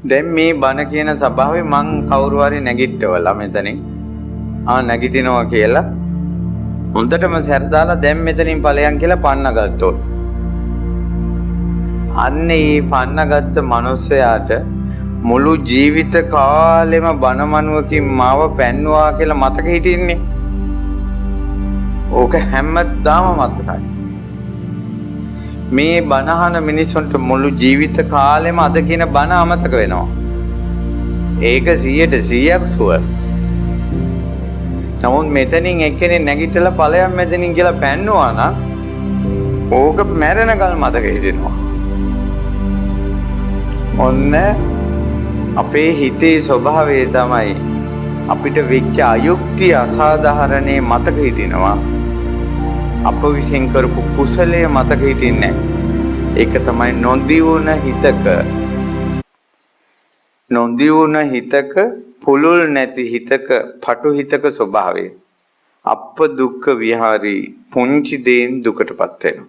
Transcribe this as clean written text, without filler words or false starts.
දැන් මේ බණ කියන සභාවේ මං කවුරු හරි නැගිට්ටවලා මෙතනින් නැගිටිනවා කියලා හොඳටම සැර දාලා දැන් මෙතනින් ඵලයන් කියලා පන්න ගත්තොත් අන්න ඒ පන්නගත්ත මිනිස්සයාට මුළු ජීවිත කාලෙම බණමනුවකින් මාව පැන්නුවා කියලා මතක හිටින්නේ. ඕක හැමදාම මතකයි. මේ බණහන මිනිස්සුන්ට මුළු ජීවිත කාලෙම අද කියන බණ අමතක වෙනවා. ඒක 100% සුවර්. නමුත් මෙතනින් එක්කෙනෙක් නැගිටලා ඵලයන් මෙතනින් කියලා පැන්නුවා නම් ඕක මැරෙනකල් මතක හිටිනවා. ඔන්න අපේ හිතේ ස්වභාවය තමයි අපිට වෙච්ච අයුක්තිය අසාධාරණේ මතක හිටිනවා. අප විසින් කරපු කුසලයේ මතක හිටින්නේ ඒක තමයි නොදියුණ හිතක පුළුල් නැති හිතක පටු හිතක ස්වභාවය. අප්ප දුක්ඛ විහාරී පුංචි දේන් දුකටපත් වෙනවා.